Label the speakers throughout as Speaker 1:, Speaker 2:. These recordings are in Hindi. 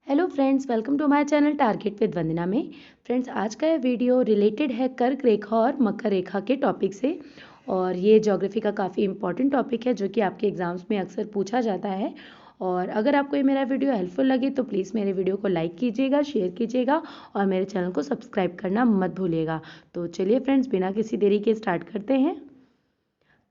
Speaker 1: Hello friends, welcome to my channel target with Vandana में। फ्रेंड्स, आज का ये वीडियो रिलेटेड है कर्क रेखा और मकर रेखा के टॉपिक से। और ये ज्योग्राफी का काफ़ी इंपॉर्टेंट टॉपिक है जो कि आपके एग्जाम्स में अक्सर पूछा जाता है। और अगर आपको ये मेरा वीडियो हेल्पफुल लगे तो प्लीज़ मेरे वीडियो को लाइक कीजिएगा, शेयर कीजिएगा और मेरे चैनल को सब्सक्राइब करना मत भूलिएगा। तो चलिए फ्रेंड्स, बिना किसी देरी के स्टार्ट करते हैं।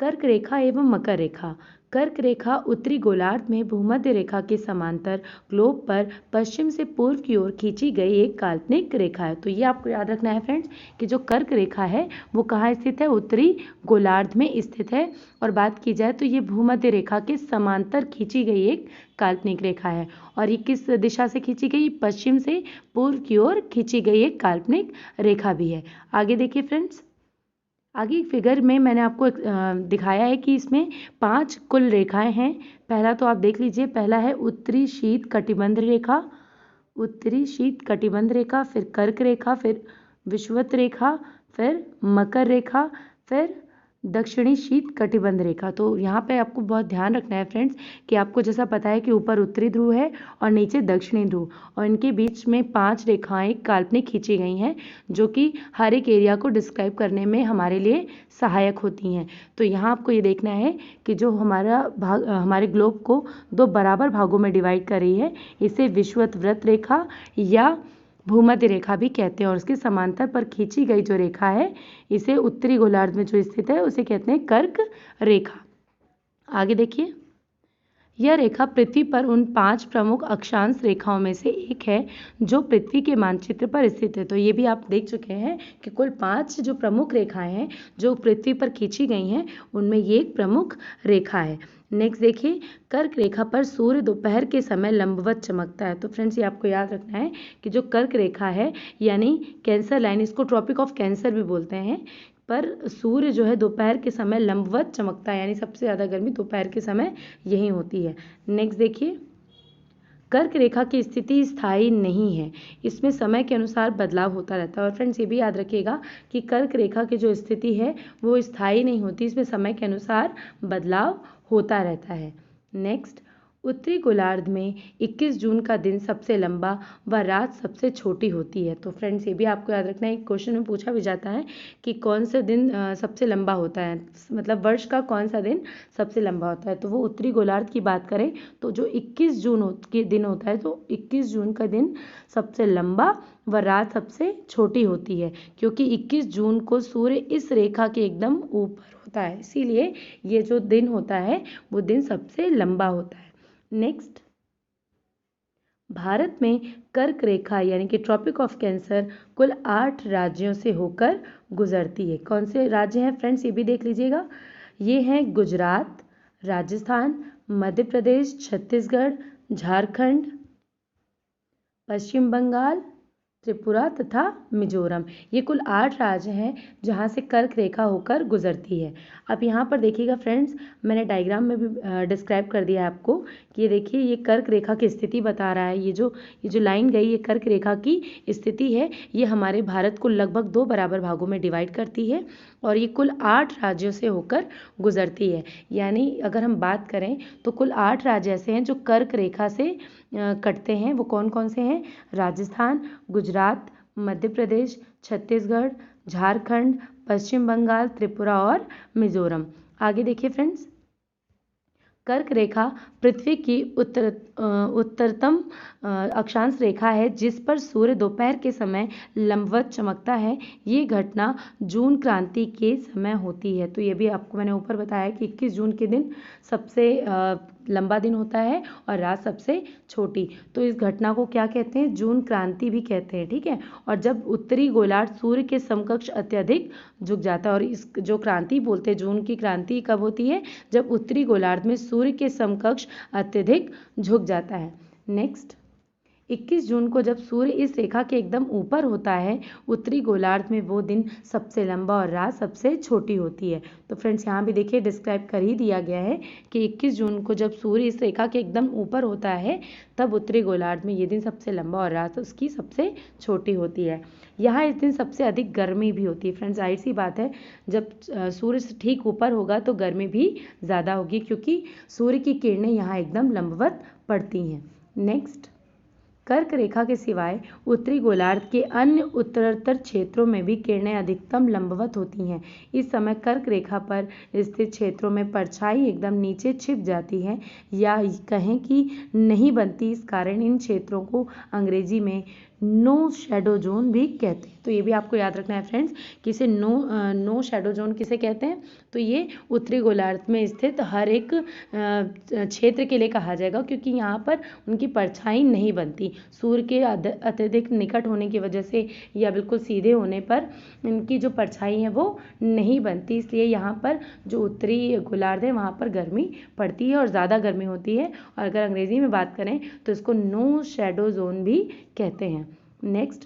Speaker 1: कर्क रेखा एवं मकर रेखा। कर्क रेखा उत्तरी गोलार्ध में भूमध्य रेखा के समांतर ग्लोब पर पश्चिम से पूर्व की ओर खींची गई एक काल्पनिक रेखा है। तो ये आपको याद रखना है फ्रेंड्स कि जो कर्क रेखा है वो कहाँ स्थित है, उत्तरी गोलार्ध में स्थित है। और बात की जाए तो ये भूमध्य रेखा के समांतर खींची गई एक काल्पनिक रेखा है। और ये किस दिशा से खींची गई, पश्चिम से पूर्व की ओर खींची गई एक काल्पनिक रेखा भी है। आगे देखिए फ्रेंड्स, आगे फिगर में मैंने आपको दिखाया है कि इसमें 5 कुल रेखाएं हैं। पहला तो आप देख लीजिए, पहला है उत्तरी शीत कटिबंध रेखा, उत्तरी शीत कटिबंध रेखा, फिर कर्क रेखा, फिर विषुवत रेखा, फिर मकर रेखा, फिर दक्षिणी शीत कटिबंध रेखा। तो यहाँ पे आपको बहुत ध्यान रखना है फ्रेंड्स कि आपको जैसा पता है कि ऊपर उत्तरी ध्रुव है और नीचे दक्षिणी ध्रुव, और इनके बीच में 5 रेखाएं काल्पनिक खींची गई हैं जो कि हर एक एरिया को डिस्क्राइब करने में हमारे लिए सहायक होती हैं। तो यहाँ आपको ये देखना है कि जो हमारा भाग हमारे ग्लोब को 2 बराबर भागों में डिवाइड कर रही है, इसे विषुवत वृत्त रेखा या भूमध्य रेखा भी कहते हैं। और उसके समांतर पर खींची गई जो रेखा है, इसे उत्तरी गोलार्ध में जो स्थित है उसे कहते हैं कर्क रेखा। आगे देखिए, यह रेखा पृथ्वी पर उन 5 प्रमुख अक्षांश रेखाओं में से एक है जो पृथ्वी के मानचित्र पर स्थित है। तो ये भी आप देख चुके हैं कि कुल 5 जो प्रमुख रेखाएं हैं जो पृथ्वी पर खींची गई हैं, उनमें ये एक प्रमुख रेखा है। नेक्स्ट देखिए, कर्क रेखा पर सूर्य दोपहर के समय लंबवत चमकता है। तो फ्रेंड्स, ये आपको याद रखना है कि जो कर्क रेखा है यानी कैंसर लाइन, इसको ट्रॉपिक ऑफ कैंसर भी बोलते हैं, पर सूर्य जो है दोपहर के समय लंबवत चमकता है, यानी सबसे ज़्यादा गर्मी दोपहर के समय यही होती है। नेक्स्ट देखिए, कर्क रेखा की स्थिति स्थायी नहीं है, इसमें समय के अनुसार बदलाव होता रहता है। और फ्रेंड्स, ये भी याद रखिएगा कि कर्क रेखा की जो स्थिति है वो स्थायी नहीं होती, इसमें समय के अनुसार बदलाव होता रहता है। नेक्स्ट, उत्तरी गोलार्ध में 21 जून का दिन सबसे लंबा व रात सबसे छोटी होती है। तो फ्रेंड्स, ये भी आपको याद रखना है, क्वेश्चन में पूछा भी जाता है कि कौन सा दिन सबसे लंबा होता है, मतलब वर्ष का कौन सा दिन सबसे लंबा होता है। तो वो उत्तरी गोलार्ध की बात करें तो जो 21 जून के दिन होता है, तो 21 जून का दिन सबसे लंबा व रात सबसे छोटी होती है, क्योंकि 21 जून को सूर्य इस रेखा के एकदम ऊपर होता है, इसीलिए ये जो दिन होता है वो दिन सबसे लंबा होता है। नेक्स्ट, भारत में कर्क रेखा यानी कि ट्रॉपिक ऑफ कैंसर कुल 8 राज्यों से होकर गुजरती है। कौन से राज्य हैं फ्रेंड्स, ये भी देख लीजिएगा। ये हैं गुजरात, राजस्थान, मध्य प्रदेश, छत्तीसगढ़, झारखंड, पश्चिम बंगाल, त्रिपुरा तथा मिजोरम। ये कुल 8 राज्य हैं जहाँ से कर्क रेखा होकर गुजरती है। अब यहाँ पर देखिएगा फ्रेंड्स, मैंने डायग्राम में भी डिस्क्राइब कर दिया है आपको कि ये देखिए, ये कर्क रेखा की स्थिति बता रहा है। ये जो लाइन गई, ये कर्क रेखा की स्थिति है। ये हमारे भारत को लगभग 2 बराबर भागों में डिवाइड करती है और ये कुल 8 राज्यों से होकर गुजरती है। यानी अगर हम बात करें तो कुल 8 राज्य ऐसे हैं जो कर्क रेखा से कटते हैं। वो कौन कौन से हैं? राजस्थान, गुजरात, मध्य प्रदेश, छत्तीसगढ़, झारखंड, पश्चिम बंगाल, त्रिपुरा और मिजोरम। आगे देखिए फ्रेंड्स, कर्क रेखा पृथ्वी की उत्तरतम अक्षांश रेखा है जिस पर सूर्य दोपहर के समय लंबवत चमकता है। ये घटना जून क्रांति के समय होती है। तो ये भी आपको मैंने ऊपर बताया कि 21 जून के दिन सबसे लंबा दिन होता है और रात सबसे छोटी। तो इस घटना को क्या कहते हैं? जून क्रांति भी कहते हैं, ठीक है। और जब उत्तरी गोलार्ध सूर्य के समकक्ष अत्यधिक झुक जाता है, और इस जो क्रांति बोलते हैं, जून की क्रांति कब होती है? जब उत्तरी गोलार्ध में सूर्य के समकक्ष अत्यधिक झुक जाता है। नेक्स्ट, 21 जून को जब सूर्य इस रेखा के एकदम ऊपर होता है, उत्तरी गोलार्ध में वो दिन सबसे लंबा और रात सबसे छोटी होती है। तो फ्रेंड्स, यहाँ भी देखिए डिस्क्राइब कर ही दिया गया है कि 21 जून को जब सूर्य इस रेखा के एकदम ऊपर होता है, तब उत्तरी गोलार्ध में ये दिन सबसे लंबा और रात उसकी सबसे छोटी होती है। यहाँ इस दिन सबसे अधिक गर्मी भी होती है। फ्रेंड्स, जाहिर सी बात है, जब सूर्य से ठीक ऊपर होगा तो गर्मी भी ज़्यादा होगी, क्योंकि सूर्य की किरणें यहाँ एकदम लंबवत पड़ती हैं। नेक्स्ट, कर्क रेखा के सिवाय उत्तरी गोलार्ध के अन्य उत्तरोत्तर क्षेत्रों में भी किरणें अधिकतम लंबवत होती हैं। इस समय कर्क रेखा पर स्थित क्षेत्रों में परछाई एकदम नीचे छिप जाती है या कहें कि नहीं बनती। इस कारण इन क्षेत्रों को अंग्रेजी में नो शैडो जोन भी कहते हैं। तो ये भी आपको याद रखना है फ्रेंड्स कि इसे नो शैडो जोन किसे कहते हैं। तो ये उत्तरी गोलार्ध में स्थित हर एक क्षेत्र के लिए कहा जाएगा, क्योंकि यहाँ पर उनकी परछाई नहीं बनती। सूर्य के अत्यधिक निकट होने की वजह से या बिल्कुल सीधे होने पर इनकी जो परछाई है वो नहीं बनती, इसलिए यहाँ पर जो उत्तरी गोलार्ध है वहाँ पर गर्मी पड़ती है और ज़्यादा गर्मी होती है। और अगर अंग्रेजी में बात करें तो इसको नो शैडो जोन भी कहते हैं। नेक्स्ट,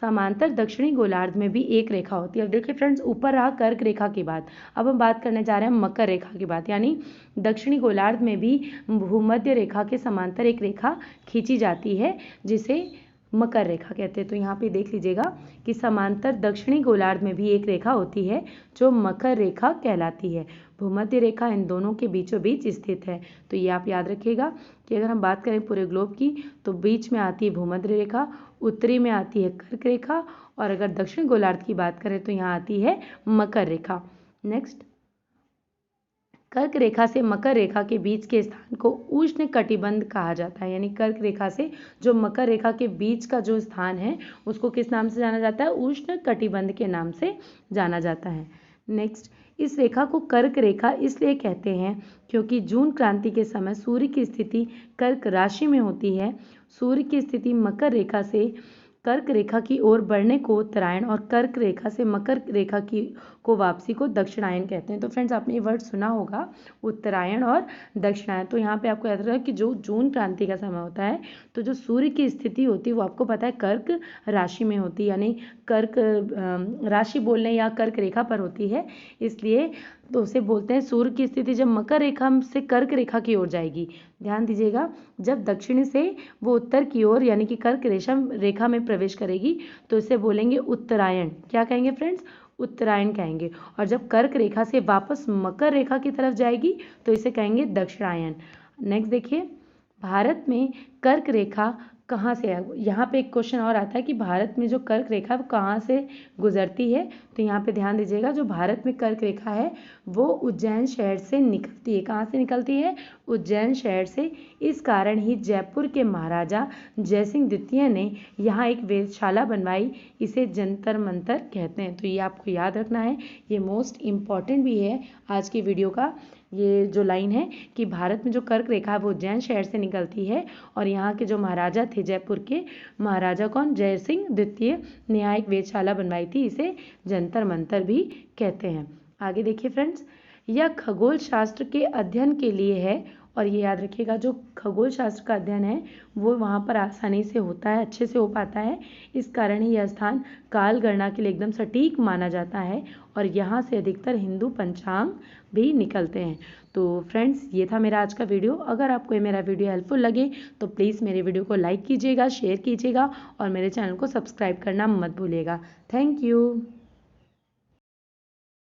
Speaker 1: समांतर दक्षिणी गोलार्ध में भी एक रेखा होती है। अब देखिए फ्रेंड्स, ऊपर रहा कर्क रेखा की बात, अब हम बात करने जा रहे हैं मकर रेखा की बात। यानी दक्षिणी गोलार्ध में भी भूमध्य रेखा के समांतर एक रेखा खींची जाती है जिसे मकर रेखा कहते हैं। तो यहाँ पे देख लीजिएगा कि समांतर दक्षिणी गोलार्ध में भी एक रेखा होती है जो मकर रेखा कहलाती है। भूमध्य रेखा इन दोनों के बीचों बीच स्थित है। तो ये आप याद रखिएगा कि अगर हम बात करें पूरे ग्लोब की तो बीच में आती है भूमध्य रेखा, उत्तरी में आती है कर्क रेखा, और अगर दक्षिण गोलार्ध की बात करें तो यहाँ आती है मकर रेखा। नेक्स्ट, कर्क रेखा से मकर रेखा के बीच के स्थान को उष्ण कटिबंध कहा जाता है। यानी कर्क रेखा से जो मकर रेखा के बीच का जो स्थान है उसको किस नाम से जाना जाता है? उष्ण कटिबंध के नाम से जाना जाता है। नेक्स्ट, इस रेखा को कर्क रेखा इसलिए कहते हैं क्योंकि जून क्रांति के समय सूर्य की स्थिति कर्क राशि में होती है। सूर्य की स्थिति मकर रेखा से कर्क रेखा की ओर बढ़ने को उत्तरायण और कर्क रेखा से मकर रेखा की को वापसी को दक्षिणायन कहते हैं। तो फ्रेंड्स, आपने ये वर्ड सुना होगा उत्तरायण और दक्षिणायन। तो यहाँ पे आपको याद रखना कि जो जून क्रांति का समय होता है तो जो सूर्य की स्थिति होती है वो आपको पता है कर्क राशि में होती है, यानी कर्क राशि बोलने या कर्क रेखा पर होती है, इसलिए तो उसे बोलते हैं सूर्य की स्थिति जब मकर रेखा से कर्क रेखा की ओर जाएगी। ध्यान दीजिएगा, जब दक्षिण से वो उत्तर की ओर यानी कि कर्क रेखा में प्रवेश करेगी तो इसे बोलेंगे उत्तरायण। क्या कहेंगे फ्रेंड्स? उत्तरायण कहेंगे। और जब कर्क रेखा से वापस मकर रेखा की तरफ जाएगी तो इसे कहेंगे दक्षिणायन। नेक्स्ट देखिए, भारत में कर्क रेखा कहाँ से है? यहाँ पे एक क्वेश्चन और आता है कि भारत में जो कर्क रेखा है वो कहाँ से गुजरती है? तो यहाँ पे ध्यान दीजिएगा, जो भारत में कर्क रेखा है वो उज्जैन शहर से निकलती है। कहाँ से निकलती है? उज्जैन शहर से। इस कारण ही जयपुर के महाराजा जयसिंह द्वितीय ने यहाँ एक वेधशाला बनवाई, इसे जंतर मंतर कहते हैं। तो ये आपको याद रखना है, ये मोस्ट इम्पॉर्टेंट भी है आज की वीडियो का। ये जो लाइन है कि भारत में जो कर्क रेखा है वो उज्जैन शहर से निकलती है और यहाँ के जो महाराजा थे, जयपुर के महाराजा कौन? जय सिंह द्वितीय ने यहाँ एक वेधशाला बनवाई थी, इसे जंतर मंतर भी कहते हैं। आगे देखिए फ्रेंड्स, यह खगोल शास्त्र के अध्ययन के लिए है और ये याद रखिएगा, जो खगोल शास्त्र का अध्ययन है वो वहाँ पर आसानी से होता है, अच्छे से हो पाता है। इस कारण ही यह स्थान काल गणना के लिए एकदम सटीक माना जाता है और यहाँ से अधिकतर हिंदू पंचांग भी निकलते हैं। तो फ्रेंड्स, ये था मेरा आज का वीडियो। अगर आपको ये मेरा वीडियो हेल्पफुल लगे तो प्लीज़ मेरे वीडियो को लाइक कीजिएगा, शेयर कीजिएगा और मेरे चैनल को सब्सक्राइब करना मत भूलिएगा। Thank you.